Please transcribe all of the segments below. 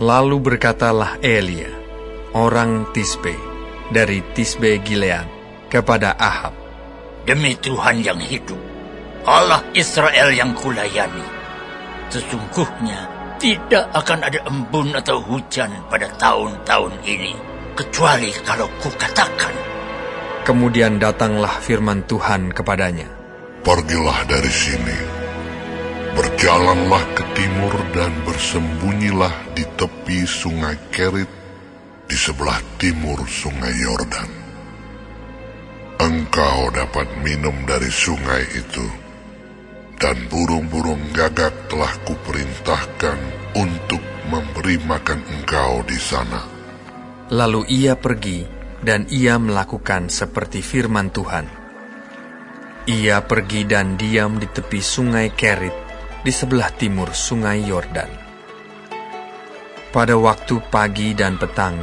Lalu berkatalah Elia, orang Tisbe, dari Tisbe Gilead, kepada Ahab, "Demi Tuhan yang hidup, Allah Israel yang kulayani, sesungguhnya tidak akan ada embun atau hujan pada tahun-tahun ini, kecuali kalau kukatakan." Kemudian datanglah firman Tuhan kepadanya, "Pergilah dari sini, berjalanlah ke timur dan bersembunyilah di tepi sungai Kerit, di sebelah timur sungai Yordan. Engkau dapat minum dari sungai itu, dan burung-burung gagak telah kuperintahkan untuk memberi makan engkau di sana." Lalu ia pergi, dan ia melakukan seperti firman Tuhan. Ia pergi dan diam di tepi sungai Kerit, di sebelah timur sungai Yordan. Pada waktu pagi dan petang,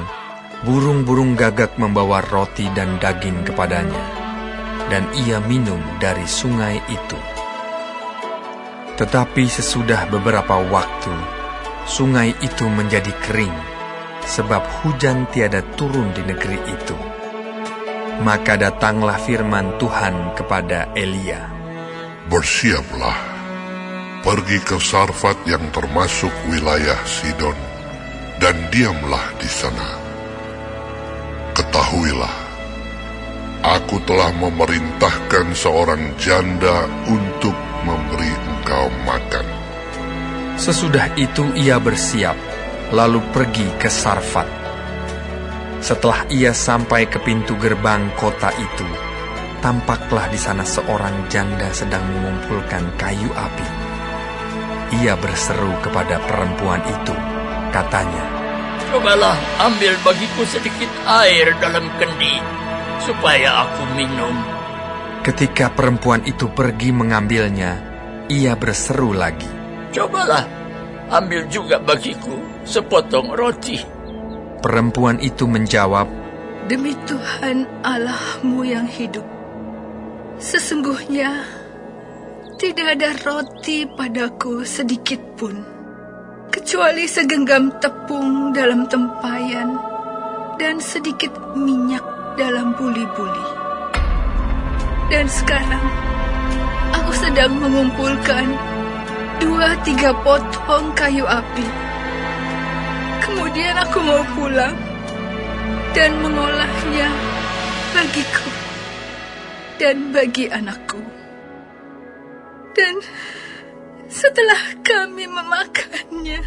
burung-burung gagak membawa roti dan daging kepadanya, dan ia minum dari sungai itu. Tetapi sesudah beberapa waktu, sungai itu menjadi kering, sebab hujan tiada turun di negeri itu. Maka datanglah firman Tuhan kepada Elia, "Bersiaplah, pergi ke Sarfat yang termasuk wilayah Sidon, dan diamlah di sana. Ketahuilah, aku telah memerintahkan seorang janda untuk memberi engkau makan." Sesudah itu ia bersiap, lalu pergi ke Sarfat. Setelah ia sampai ke pintu gerbang kota itu, tampaklah di sana seorang janda sedang mengumpulkan kayu api. Ia berseru kepada perempuan itu, katanya, "Cobalah ambil bagiku sedikit air dalam kendi, supaya aku minum." Ketika perempuan itu pergi mengambilnya, ia berseru lagi, "Cobalah ambil juga bagiku sepotong roti." Perempuan itu menjawab, "Demi Tuhan Allahmu yang hidup, sesungguhnya tidak ada roti padaku sedikit pun, kecuali segenggam tepung dalam tempayan dan sedikit minyak dalam buli-buli. Dan sekarang aku sedang mengumpulkan 2-3 potong kayu api. Kemudian aku mau pulang dan mengolahnya bagiku dan bagi anakku. Dan setelah kami memakannya,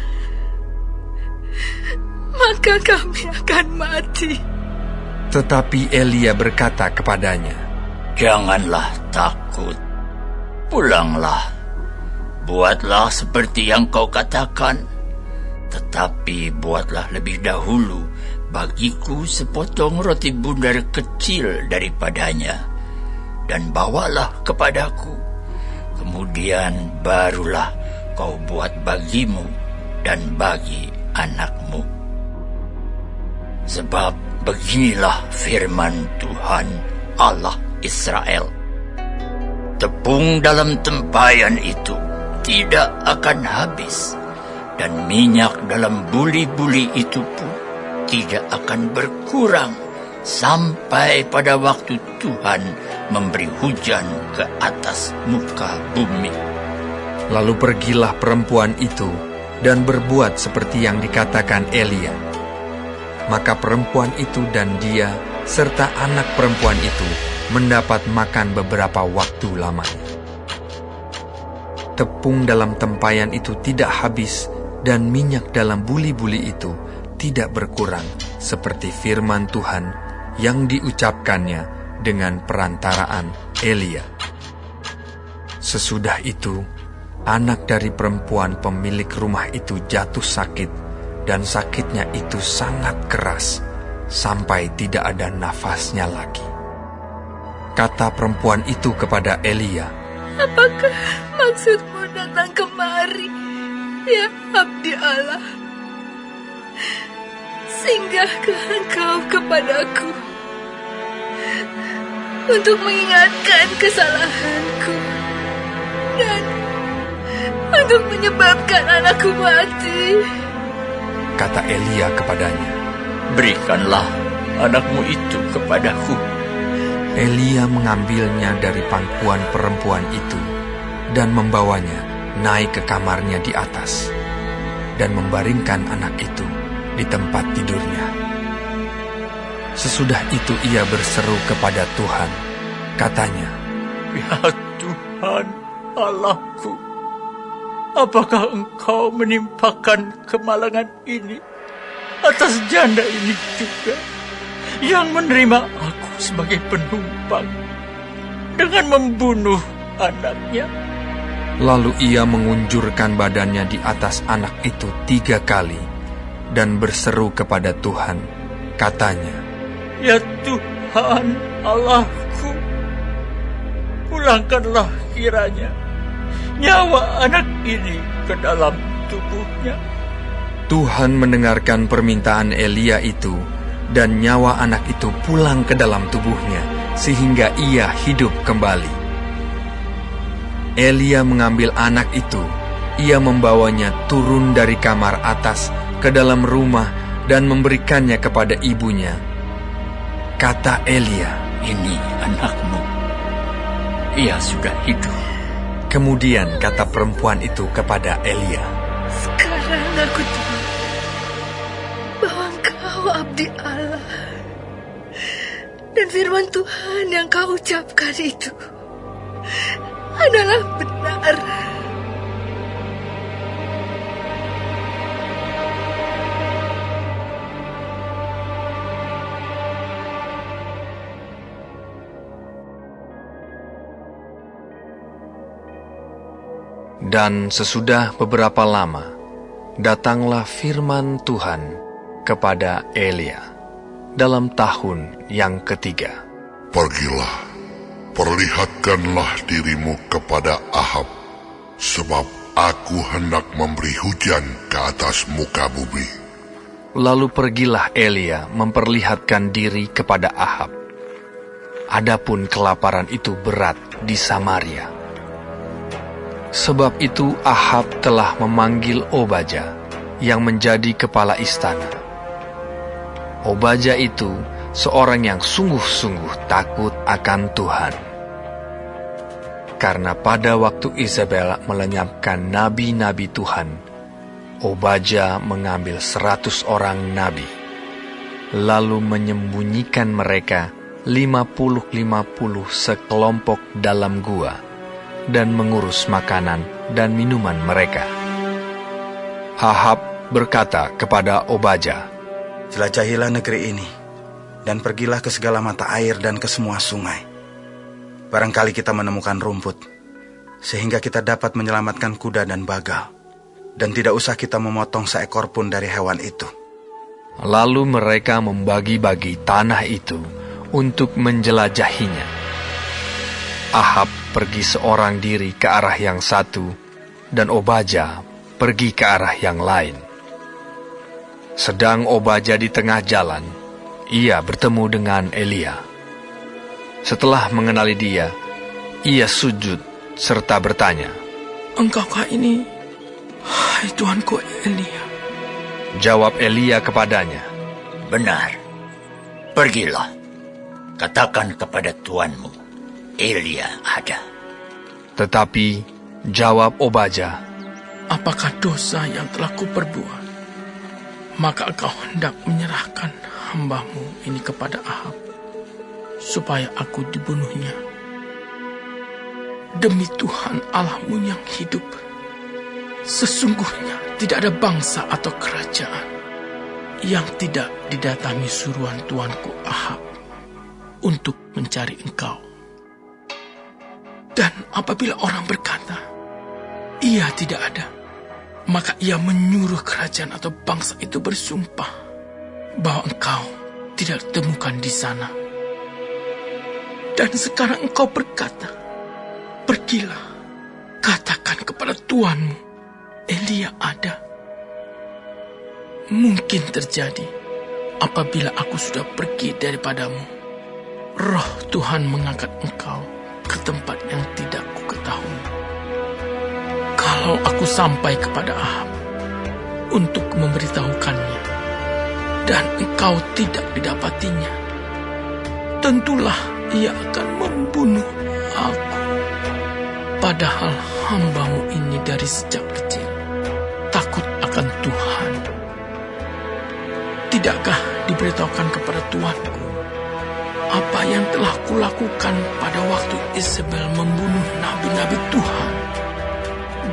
maka kami akan mati." Tetapi Elia berkata kepadanya, "Janganlah takut, pulanglah, buatlah seperti yang kau katakan. Tetapi buatlah lebih dahulu bagiku sepotong roti bundar kecil daripadanya, dan bawalah kepadaku. Kemudian barulah kau buat bagimu dan bagi anakmu. Sebab beginilah firman Tuhan Allah Israel, tepung dalam tempayan itu tidak akan habis, dan minyak dalam buli-buli itu pun tidak akan berkurang sampai pada waktu Tuhan memberi hujan ke atas muka bumi." Lalu pergilah perempuan itu dan berbuat seperti yang dikatakan Elia. Maka perempuan itu dan dia serta anak perempuan itu mendapat makan beberapa waktu lamanya. Tepung dalam tempayan itu tidak habis, dan minyak dalam buli-buli itu tidak berkurang, seperti firman Tuhan yang diucapkannya dengan perantaraan Elia. Sesudah itu, anak dari perempuan pemilik rumah itu jatuh sakit, dan sakitnya itu sangat keras, sampai tidak ada nafasnya lagi. Kata perempuan itu kepada Elia, "Apakah maksudmu datang kemari, ya abdi Allah? Singgahkah engkau kepadaku untuk mengingatkan kesalahanku dan untuk menyebabkan anakku mati?" kata Elia kepadanya, "Berikanlah anakmu itu kepadaku." Elia mengambilnya dari pangkuan perempuan itu dan membawanya naik ke kamarnya di atas dan membaringkan anak itu di tempat tidurnya. Sesudah itu ia berseru kepada Tuhan, katanya, "Ya Tuhan Allahku, apakah Engkau menimpakan kemalangan ini atas janda ini juga, yang menerima aku sebagai penumpang dengan membunuh anaknya?" Lalu ia mengunjurkan badannya di atas anak itu 3 kali dan berseru kepada Tuhan, katanya, "Ya Tuhan Allahku, pulangkanlah kiranya nyawa anak ini ke dalam tubuhnya." Tuhan mendengarkan permintaan Elia itu, dan nyawa anak itu pulang ke dalam tubuhnya, sehingga ia hidup kembali. Elia mengambil anak itu, ia membawanya turun dari kamar atas ke dalam rumah dan memberikannya kepada ibunya. Kata Elia, "Ini anakmu, ia sudah hidup." Kemudian kata perempuan itu kepada Elia, "Sekarang aku tahu bahwa Engkau abdi Allah, dan firman Tuhan yang Kau ucapkan itu adalah benar." Dan sesudah beberapa lama, datanglah firman Tuhan kepada Elia dalam tahun yang ketiga. Pergilah, perlihatkanlah dirimu kepada Ahab, sebab aku hendak memberi hujan ke atas muka bumi. Lalu pergilah Elia memperlihatkan diri kepada Ahab. Adapun kelaparan itu berat di Samaria. Sebab itu Ahab telah memanggil Obaja yang menjadi kepala istana. Obaja itu seorang yang sungguh-sungguh takut akan Tuhan. Karena pada waktu Izabel melenyapkan nabi-nabi Tuhan, Obaja mengambil 100 orang nabi, lalu menyembunyikan mereka 50-50 sekelompok dalam gua, dan mengurus makanan dan minuman mereka. Ahab berkata kepada Obaja, "Jelajahilah negeri ini, dan pergilah ke segala mata air dan ke semua sungai. Barangkali kita menemukan rumput, sehingga kita dapat menyelamatkan kuda dan bagal, dan tidak usah kita memotong seekor pun dari hewan itu." Lalu mereka membagi-bagi tanah itu untuk menjelajahinya. Ahab pergi seorang diri ke arah yang satu, dan Obaja pergi ke arah yang lain. Sedang Obaja di tengah jalan, ia bertemu dengan Elia. Setelah mengenali dia, ia sujud serta bertanya, "Engkaukah ini, hai Tuanku Elia?" Jawab Elia kepadanya, "Benar, pergilah, katakan kepada tuanmu, Elia ada." Tetapi jawab Obaja, "Apakah dosa yang telah kuperbuat, maka engkau hendak menyerahkan hamba-Mu ini kepada Ahab, supaya aku dibunuhnya? Demi Tuhan Allah-Mu yang hidup, sesungguhnya tidak ada bangsa atau kerajaan yang tidak didatangi suruhan tuanku Ahab untuk mencari engkau. Dan apabila orang berkata, ia tidak ada, maka ia menyuruh kerajaan atau bangsa itu bersumpah bahwa engkau tidak ditemukan di sana. Dan sekarang engkau berkata, pergilah, katakan kepada tuanmu, Elia ada. Mungkin terjadi apabila aku sudah pergi daripadamu, roh Tuhan mengangkat engkau ke tempat yang tidak kuketahui. Kalau aku sampai kepada Ahab, untuk memberitahukannya, dan engkau tidak didapatinya, tentulah ia akan membunuh aku. Padahal hamba-Mu ini dari sejak kecil takut akan Tuhan. Tidakkah diberitahukan kepada Tuanku apa yang telah kulakukan pada waktu Isabel membunuh nabi-nabi Tuhan?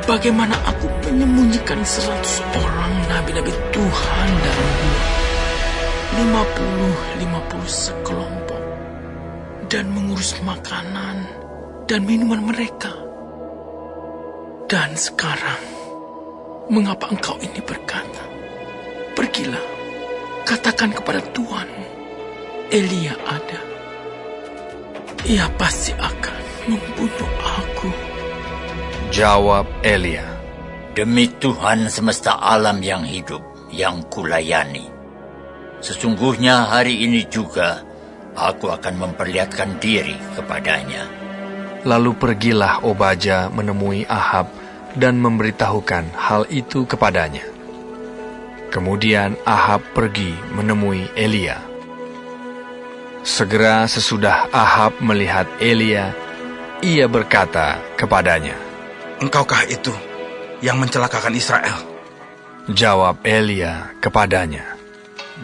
Bagaimana aku menyembunyikan 100 orang nabi-nabi Tuhan dalam gua, 50 sekelompok, dan mengurus makanan dan minuman mereka. Dan sekarang, mengapa engkau ini berkata, pergilah, katakan kepada Tuanmu, Elia ada. Ia pasti akan membunuh aku. Jawab Elia, Demi Tuhan semesta alam yang hidup, yang kulayani, sesungguhnya hari ini juga aku akan memperlihatkan diri kepadanya. Lalu pergilah Obaja menemui Ahab dan memberitahukan hal itu kepadanya. Kemudian Ahab pergi menemui Elia. Segera sesudah Ahab melihat Elia, ia berkata kepadanya, Engkaukah itu yang mencelakakan Israel? Jawab Elia kepadanya,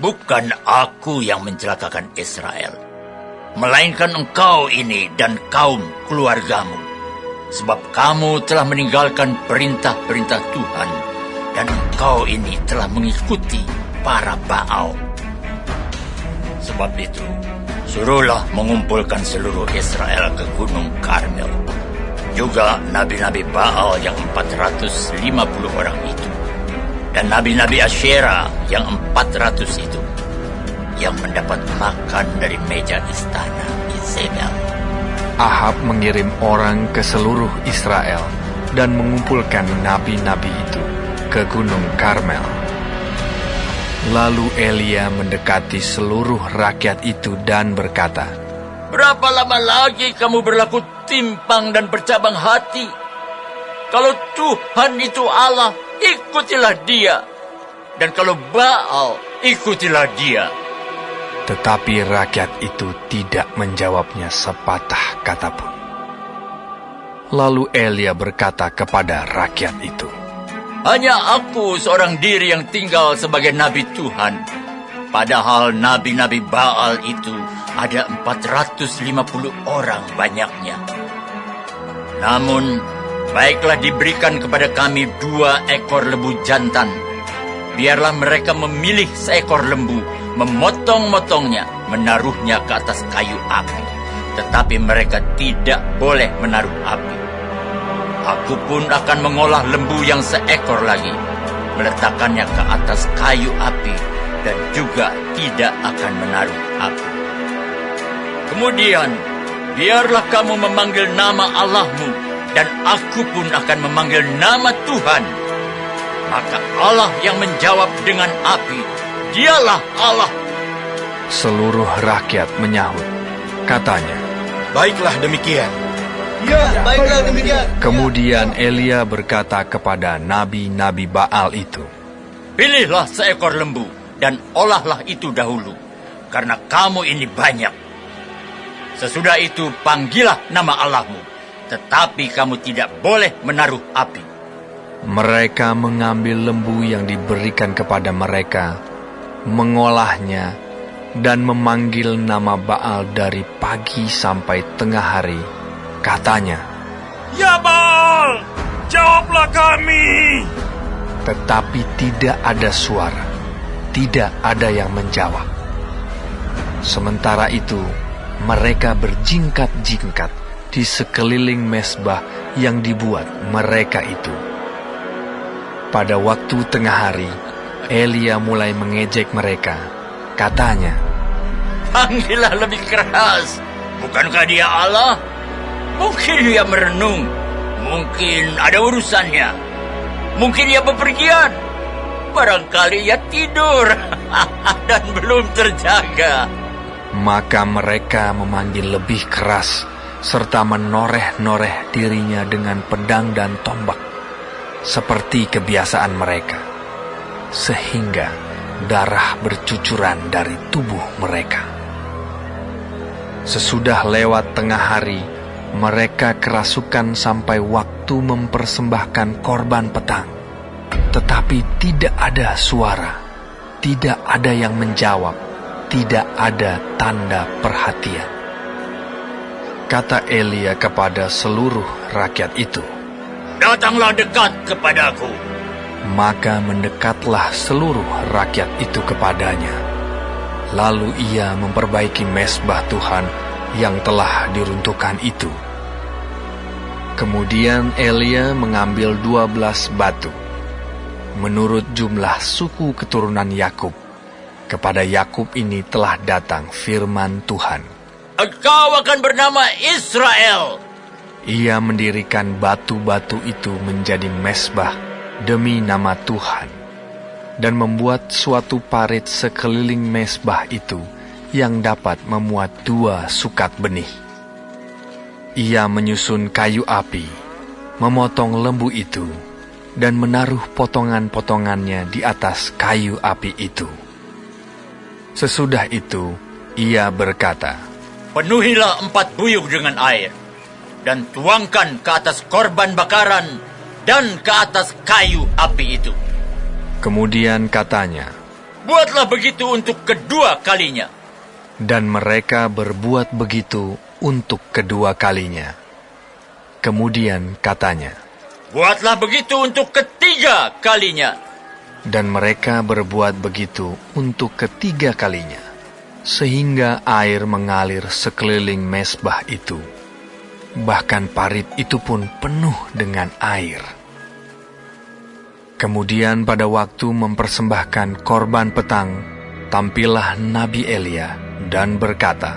Bukan aku yang mencelakakan Israel, melainkan engkau ini dan kaum keluargamu, sebab kamu telah meninggalkan perintah-perintah Tuhan, dan engkau ini telah mengikuti para Baal. Sebab itu, suruhlah mengumpulkan seluruh Israel ke Gunung Karmel, juga nabi-nabi Baal yang 450 orang itu, dan nabi-nabi Asyera yang 400 itu, yang mendapat makan dari meja istana Isabel. Ahab mengirim orang ke seluruh Israel dan mengumpulkan nabi-nabi itu ke Gunung Karmel. Lalu Elia mendekati seluruh rakyat itu dan berkata, Berapa lama lagi kamu berlaku timpang dan bercabang hati? Kalau Tuhan itu Allah, ikutilah dia. Dan kalau Baal, ikutilah dia. Tetapi rakyat itu tidak menjawabnya sepatah kata pun. Lalu Elia berkata kepada rakyat itu, Hanya aku seorang diri yang tinggal sebagai nabi Tuhan. Padahal nabi-nabi Baal itu ada 450 orang banyaknya. Namun, baiklah diberikan kepada kami 2 ekor lembu jantan. Biarlah mereka memilih seekor lembu, memotong-motongnya, menaruhnya ke atas kayu api. Tetapi mereka tidak boleh menaruh api. Aku pun akan mengolah lembu yang seekor lagi, meletakkannya ke atas kayu api, dan juga tidak akan menaruh api. Kemudian, biarlah kamu memanggil nama Allahmu, dan aku pun akan memanggil nama Tuhan. Maka Allah yang menjawab dengan api, dialah Allah. seluruh rakyat menyahut. Katanya, Baiklah demikian. Ya, baiklah demikian. kemudian Elia berkata kepada nabi-nabi Baal itu, Pilihlah seekor lembu, dan olahlah itu dahulu, karena kamu ini banyak. Sesudah itu panggillah nama Allahmu, tetapi kamu tidak boleh menaruh api. mereka mengambil lembu yang diberikan kepada mereka, mengolahnya, dan memanggil nama Baal dari pagi sampai tengah hari. Katanya, Ya Baal, jawablah kami. tetapi tidak ada suara, tidak ada yang menjawab. Sementara itu, mereka berjingkat-jingkat di sekeliling mesbah yang dibuat mereka itu. Pada waktu tengah hari, Elia mulai mengejek mereka. Katanya, Panggillah lebih keras. Bukankah dia Allah? Mungkin dia merenung. Mungkin ada urusannya. Mungkin dia bepergian. Barangkali ia tidur dan belum terjaga. maka mereka memanggil lebih keras, serta menoreh-noreh dirinya dengan pedang dan tombak, seperti kebiasaan mereka. sehingga darah bercucuran dari tubuh mereka. Sesudah lewat tengah hari, mereka kerasukan sampai waktu mempersembahkan korban petang. Tetapi tidak ada suara, tidak ada yang menjawab, tidak ada tanda perhatian. Kata Elia kepada seluruh rakyat itu, "Datanglah dekat kepadaku." Maka mendekatlah seluruh rakyat itu kepadanya. Lalu ia memperbaiki mezbah Tuhan yang telah diruntuhkan itu. Kemudian Elia mengambil 12 batu, menurut jumlah suku keturunan Yakub. Kepada Yakub ini telah datang firman Tuhan. "Engkau akan bernama Israel." Ia mendirikan batu-batu itu menjadi mezbah demi nama Tuhan, dan membuat suatu parit sekeliling mezbah itu yang dapat memuat 2 sukat benih. Ia menyusun kayu api, memotong lembu itu, dan menaruh potongan-potongannya di atas kayu api itu. Sesudah itu, ia berkata, "Penuhilah 4 buyung dengan air, dan tuangkan ke atas korban bakaran dan ke atas kayu api itu." Kemudian katanya, "Buatlah begitu untuk kedua kalinya." Dan mereka berbuat begitu untuk kedua kalinya. Kemudian katanya, "Buatlah begitu untuk ketiga kalinya." Dan mereka berbuat begitu untuk ketiga kalinya, sehingga air mengalir sekeliling mezbah itu. Bahkan parit itu pun penuh dengan air. Kemudian pada waktu mempersembahkan korban petang, tampillah Nabi Elia dan berkata,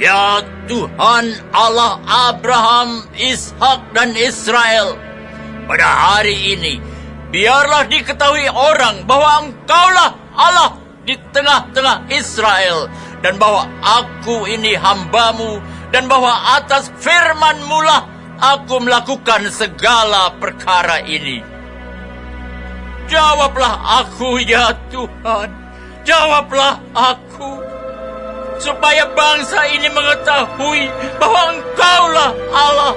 "Ya Tuhan Allah Abraham, Ishak dan Israel, pada hari ini biarlah diketahui orang bahwa Engkaulah Allah di tengah-tengah Israel, dan bahwa aku ini hamba-Mu, dan bahwa atas firman-Mu lah aku melakukan segala perkara ini. Jawablah aku, ya Tuhan, jawablah aku, supaya bangsa ini mengetahui bahwa Engkaulah Allah,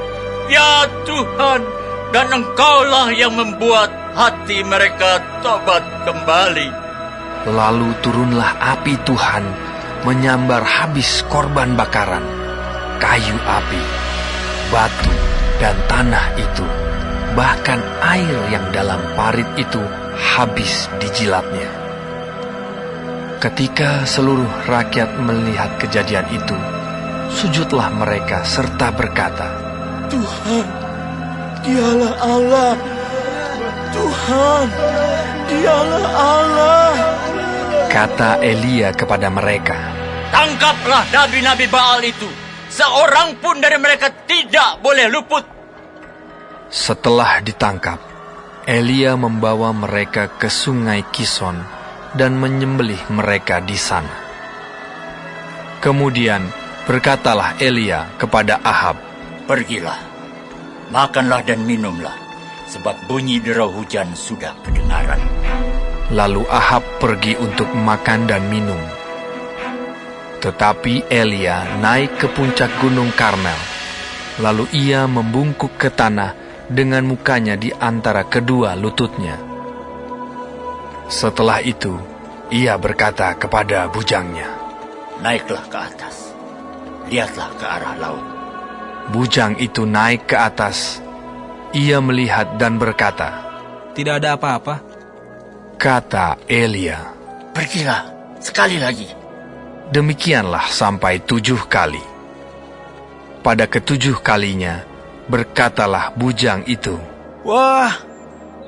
ya Tuhan, dan Engkaulah yang membuat hati mereka tobat kembali." Lalu turunlah api Tuhan menyambar habis korban bakaran, kayu api, batu, dan tanah itu. Bahkan air yang dalam parit itu habis dijilatnya. Ketika seluruh rakyat melihat kejadian itu, sujudlah mereka serta berkata, Tuhan, Dialah Allah. Tuhan, Dialah Allah. Kata Elia kepada mereka, "Tangkaplah nabi-nabi Baal itu. Seorang pun dari mereka tidak boleh luput." Setelah ditangkap, Elia membawa mereka ke sungai Kison dan menyembelih mereka di sana. Kemudian berkatalah Elia kepada Ahab, "Pergilah, makanlah dan minumlah, sebab bunyi derau hujan sudah kedengaran." Lalu Ahab pergi untuk makan dan minum. Tetapi Elia naik ke puncak gunung Karmel. Lalu ia membungkuk ke tanah dengan mukanya di antara kedua lututnya. Setelah itu, ia berkata kepada bujangnya, "Naiklah ke atas, lihatlah ke arah laut." Bujang itu naik ke atas. Ia melihat dan berkata, "Tidak ada apa-apa." Kata Elia, "Pergilah sekali lagi." Demikianlah sampai 7 kali. Pada ke-7 kalinya, berkatalah bujang itu, "Wah,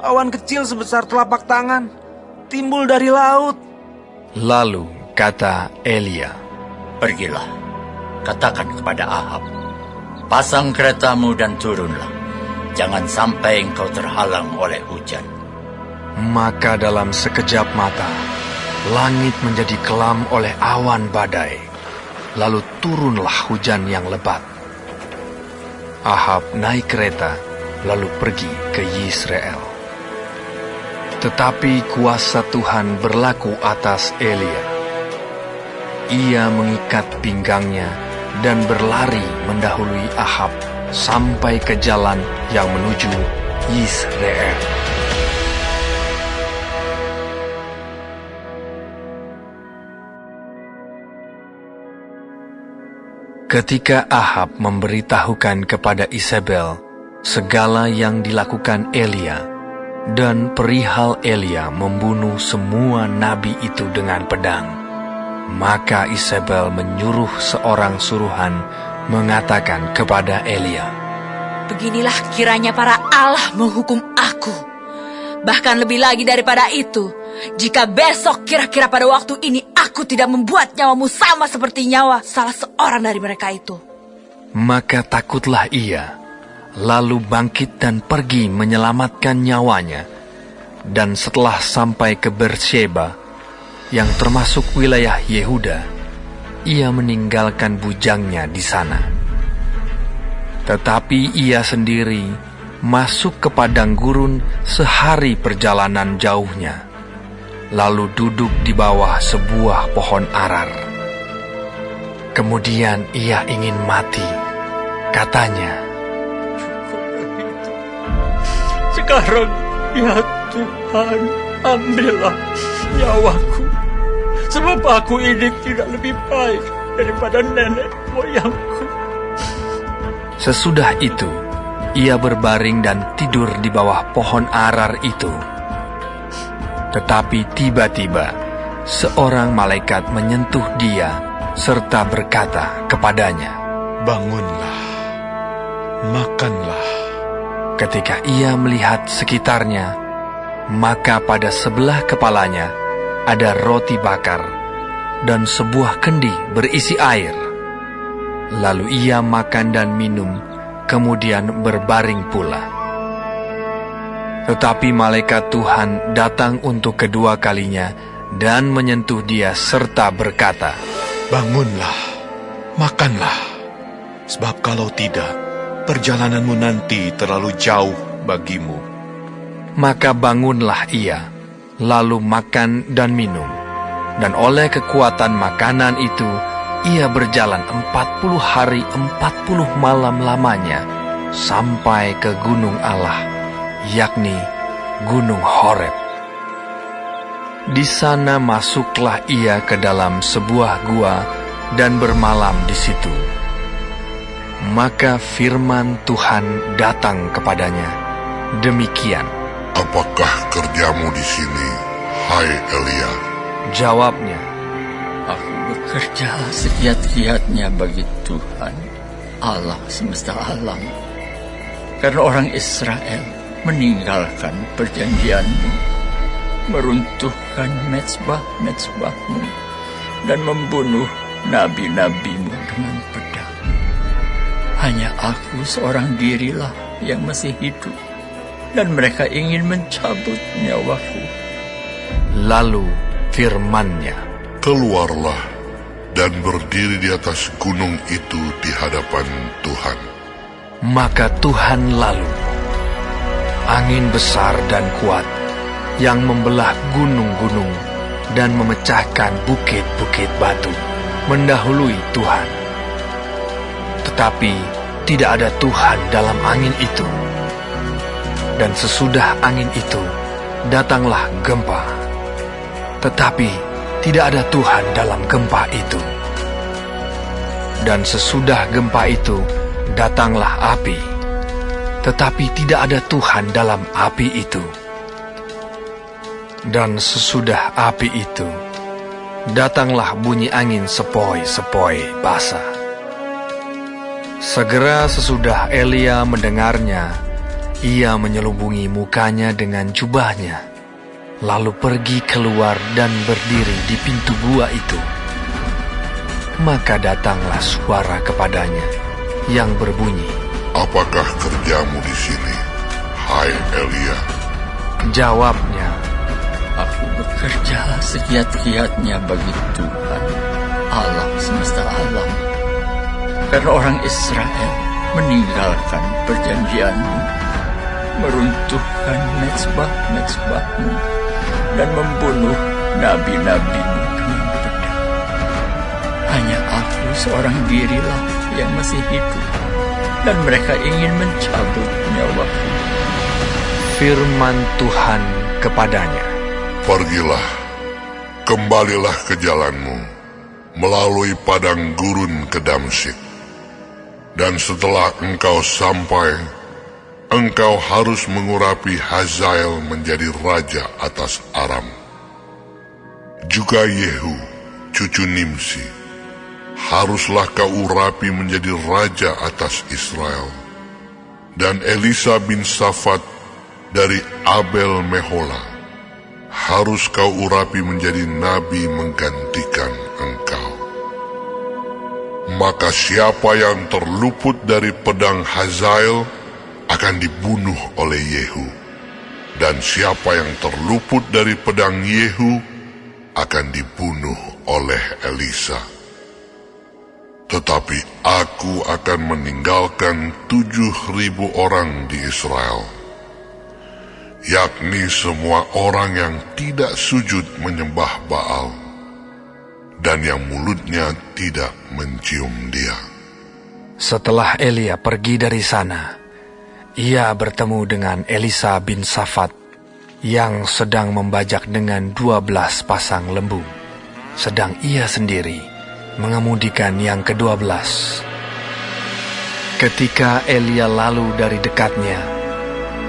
awan kecil sebesar telapak tangan timbul dari laut." Lalu kata Elia, "Pergilah, katakan kepada Ahab, pasang keretamu dan turunlah. Jangan sampai engkau terhalang oleh hujan." Maka dalam sekejap mata, langit menjadi kelam oleh awan badai. Lalu turunlah hujan yang lebat. Ahab naik kereta, lalu pergi ke Yisrael. Tetapi kuasa Tuhan berlaku atas Elia. Ia mengikat pinggangnya dan berlari mendahului Ahab sampai ke jalan yang menuju Yisreel. Ketika Ahab memberitahukan kepada Isabel segala yang dilakukan Elia dan perihal Elia membunuh semua nabi itu dengan pedang, maka Isabel menyuruh seorang suruhan mengatakan kepada Elia, "Beginilah kiranya para Allah menghukum aku. Bahkan lebih lagi daripada itu, jika besok kira-kira pada waktu ini aku tidak membuat nyawamu sama seperti nyawa salah seorang dari mereka itu." Maka takutlah ia, lalu bangkit dan pergi menyelamatkan nyawanya. Dan setelah sampai ke Beersheba, yang termasuk wilayah Yehuda, ia meninggalkan bujangnya di sana. Tetapi ia sendiri masuk ke padang gurun sehari perjalanan jauhnya, lalu duduk di bawah sebuah pohon arar. Kemudian ia ingin mati, katanya, "Sekarang, ya Tuhan, ambillah nyawaku, sebab aku ini tidak lebih baik daripada nenek moyangku." Sesudah itu, ia berbaring dan tidur di bawah pohon arar itu. Tetapi tiba-tiba, seorang malaikat menyentuh dia serta berkata kepadanya, "Bangunlah, makanlah." Ketika ia melihat sekitarnya, maka pada sebelah kepalanya ada roti bakar dan sebuah kendi berisi air. Lalu ia makan dan minum, kemudian berbaring pula. Tetapi malaikat Tuhan datang untuk kedua kalinya dan menyentuh dia serta berkata, "Bangunlah, makanlah, sebab kalau tidak, perjalananmu nanti terlalu jauh bagimu." Maka bangunlah ia, lalu makan dan minum. Dan oleh kekuatan makanan itu, ia berjalan 40 hari 40 malam lamanya sampai ke gunung Allah, yakni Gunung Horeb. Di sana masuklah ia ke dalam sebuah gua dan bermalam di situ. Maka firman Tuhan datang kepadanya, demikian, "Apakah kerjamu di sini, hai Elia?" Jawabnya, "Aku bekerja segiat-giatnya bagi Tuhan, Allah semesta alam. Karena orang Israel meninggalkan perjanjian-Mu, meruntuhkan mezbah-mezbah-Mu, dan membunuh nabi-nabi-Mu dengan pedang. Hanya aku seorang dirilah yang masih hidup, dan mereka ingin mencabut nyawaku." Lalu firman-Nya, "Keluarlah dan berdiri di atas gunung itu di hadapan Tuhan." Maka Tuhan lalu, angin besar dan kuat yang membelah gunung-gunung dan memecahkan bukit-bukit batu, mendahului Tuhan. Tetapi tidak ada Tuhan dalam angin itu. Dan sesudah angin itu, datanglah gempa. Tetapi tidak ada Tuhan dalam gempa itu. Dan sesudah gempa itu, datanglah api. Tetapi tidak ada Tuhan dalam api itu. Dan sesudah api itu, datanglah bunyi angin sepoi-sepoi basah. Segera sesudah Elia mendengarnya, ia menyelubungi mukanya dengan jubahnya, lalu pergi keluar dan berdiri di pintu gua itu. Maka datanglah suara kepadanya yang berbunyi, "Apakah kerjamu di sini, hai Elia?" Jawabnya, "Aku bekerja segiat-giatnya bagi Tuhan, Allah semesta alam. Karena orang Israel meninggalkan perjanjian-Mu, meruntuhkan mezbah-mezbahmu dan membunuh nabi-nabimu dengan pedang. Hanya aku seorang dirilah yang masih hidup, dan mereka ingin mencabut nyawaku. Firman Tuhan kepadanya, Pergilah, kembalilah ke jalanmu, melalui padang gurun ke Damsyik. Dan setelah engkau sampai, engkau harus mengurapi Hazael menjadi raja atas Aram. Juga Yehu, cucu Nimsi, haruslah kau urapi menjadi raja atas Israel. Dan Elisa bin Safat dari Abel Mehola harus kau urapi menjadi nabi menggantikan engkau. Maka siapa yang terluput dari pedang Hazael akan dibunuh oleh Yehu, dan siapa yang terluput dari pedang Yehu akan dibunuh oleh Elisa. Tetapi aku akan meninggalkan 7.000 orang di Israel, yakni semua orang yang tidak sujud menyembah Baal, dan yang mulutnya tidak mencium dia. Setelah Elia pergi dari sana, ia bertemu dengan Elisa bin Safat yang sedang membajak dengan 12 pasang lembu, sedang ia sendiri mengemudikan yang ke-12. Ketika Elia lalu dari dekatnya,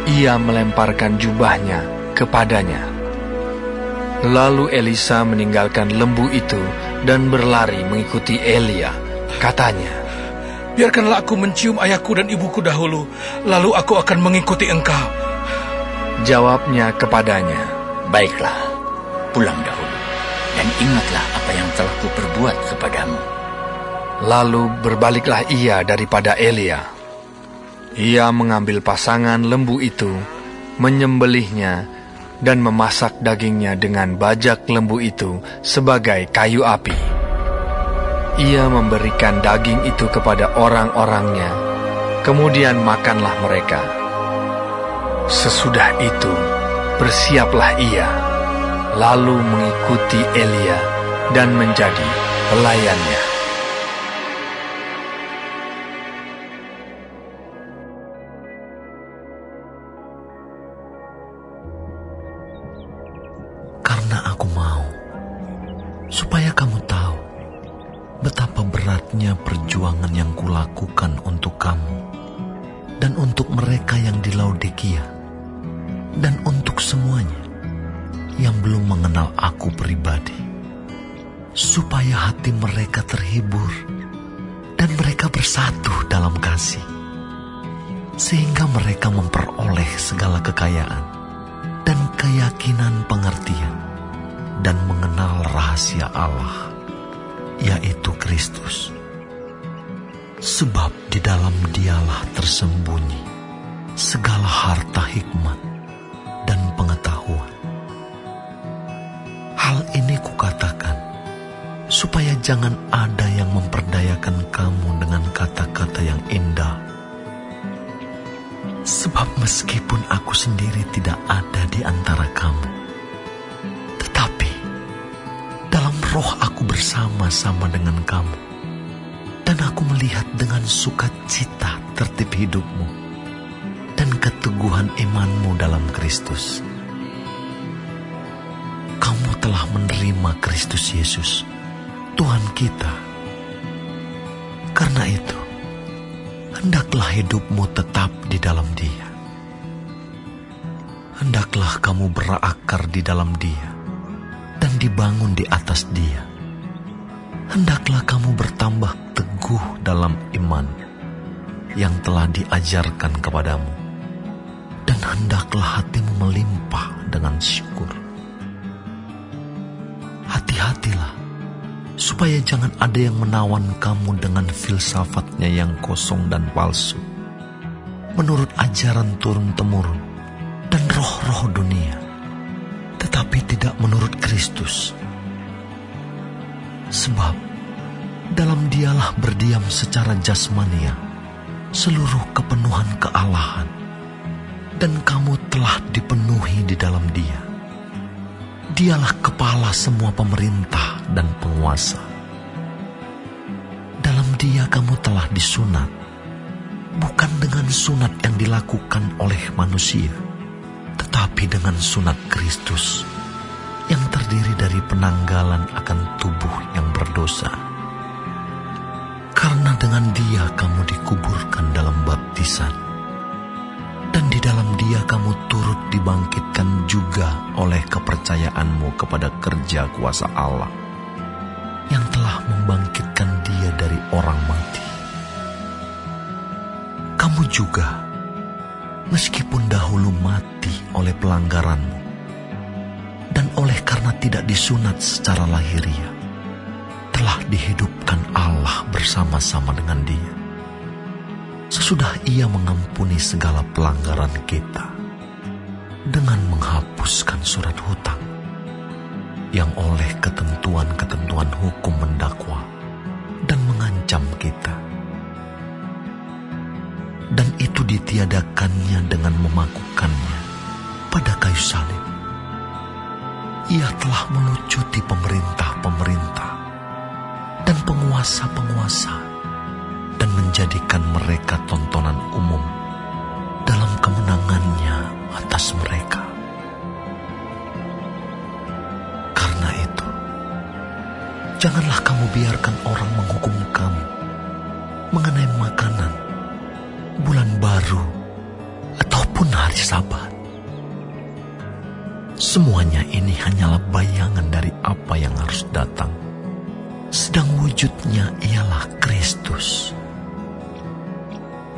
ia melemparkan jubahnya kepadanya. Lalu Elisa meninggalkan lembu itu dan berlari mengikuti Elia. Katanya, biarkanlah aku mencium ayahku dan ibuku dahulu, lalu aku akan mengikuti engkau. Jawabnya kepadanya, Baiklah, pulang dahulu, dan ingatlah apa yang telah kuperbuat kepadamu. Lalu berbaliklah ia daripada Elia. Ia mengambil pasangan lembu itu, menyembelihnya, dan memasak dagingnya dengan bajak lembu itu sebagai kayu api. Ia memberikan daging itu kepada orang-orangnya, kemudian makanlah mereka. Sesudah itu, bersiaplah ia, lalu mengikuti Elia dan menjadi pelayannya. Karena aku mau, supaya kamu tahu betapa beratnya perjuangan yang kulakukan untuk kamu, dan untuk mereka yang di Laodikia, dan untuk semuanya yang belum mengenal aku pribadi, supaya hati mereka terhibur, dan mereka bersatu dalam kasih, sehingga mereka memperoleh segala kekayaan, dan keyakinan pengertian, dan mengenal rahasia Allah, yaitu Kristus. Sebab di dalam Dialah tersembunyi segala harta hikmat dan pengetahuan. Hal ini kukatakan, supaya jangan ada yang memperdayakan kamu dengan kata-kata yang indah. Sebab meskipun aku sendiri tidak ada di antara kamu, tetapi dalam roh aku bersama-sama dengan kamu, dan aku melihat dengan sukacita tertib hidupmu dan keteguhan imanmu dalam Kristus. Kamu telah menerima Kristus Yesus, Tuhan kita. Karena itu, hendaklah hidupmu tetap di dalam Dia. Hendaklah kamu berakar di dalam Dia dan dibangun di atas Dia. Hendaklah kamu bertambah teguh dalam iman yang telah diajarkan kepadamu, dan hendaklah hatimu melimpah dengan syukur. Hati-hatilah, supaya jangan ada yang menawan kamu dengan filsafatnya yang kosong dan palsu, menurut ajaran turun-temurun dan roh-roh dunia, tetapi tidak menurut Kristus. Sebab dalam Dialah berdiam secara jasmania seluruh kepenuhan kealahan, dan kamu telah dipenuhi di dalam Dia. Dialah kepala semua pemerintah dan penguasa. Dalam Dia kamu telah disunat, bukan dengan sunat yang dilakukan oleh manusia, tetapi dengan sunat Kristus, yang terdiri dari penanggalan akan tubuh yang berdosa. Karena dengan Dia kamu dikuburkan dalam baptisan, dan di dalam Dia kamu turut dibangkitkan juga oleh kepercayaanmu kepada kerja kuasa Allah, yang telah membangkitkan Dia dari orang mati. Kamu juga, meskipun dahulu mati oleh pelanggaranmu, dan oleh karena tidak disunat secara lahiriah, telah dihidupkan Allah bersama-sama dengan Dia, sesudah Ia mengampuni segala pelanggaran kita, dengan menghapuskan surat hutang, yang oleh ketentuan-ketentuan hukum mendakwa dan mengancam kita. Dan itu ditiadakannya dengan memakukannya pada kayu salib. Ia telah melucuti pemerintah-pemerintah dan penguasa-penguasa, dan menjadikan mereka tontonan umum dalam kemenangannya atas mereka. Karena itu, janganlah kamu biarkan orang menghukum kamu mengenai makanan, bulan baru, ataupun hari Sabat. Semuanya ini hanyalah bayangan dari apa yang harus datang, sedang wujudnya ialah Kristus.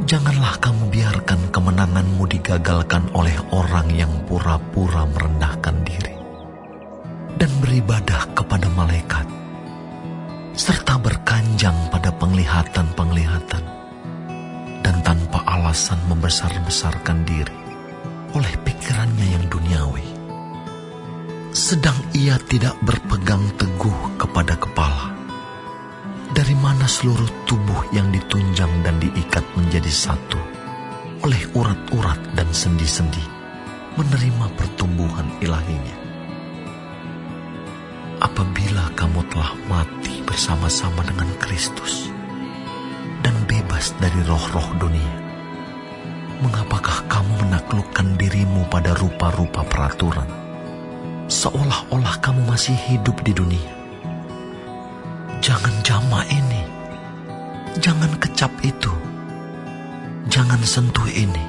Janganlah kamu biarkan kemenanganmu digagalkan oleh orang yang pura-pura merendahkan diri dan beribadah kepada malaikat, serta berkanjang pada penglihatan-penglihatan, dan tanpa alasan membesar-besarkan diri oleh pikirannya yang duniawi, sedang ia tidak berpegang teguh kepada kepala, dari mana seluruh tubuh yang ditunjang dan diikat menjadi satu oleh urat-urat dan sendi-sendi menerima pertumbuhan ilahinya. Apabila kamu telah mati bersama-sama dengan Kristus dan bebas dari roh-roh dunia, mengapakah kamu menaklukkan dirimu pada rupa-rupa peraturan, seolah-olah kamu masih hidup di dunia? Jangan jamak ini, jangan kecap itu, jangan sentuh ini.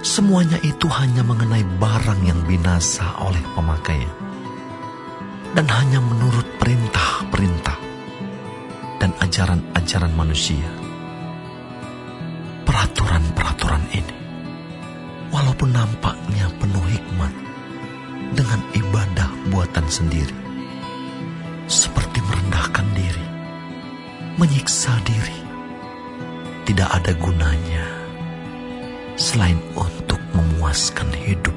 Semuanya itu hanya mengenai barang yang binasa oleh pemakaian, dan hanya menurut perintah-perintah dan ajaran-ajaran manusia. Peraturan-peraturan ini, walaupun nampaknya penuh hikmat, dengan ibadah buatan sendiri, seperti merendahkan diri, menyiksa diri, tidak ada gunanya selain untuk memuaskan hidup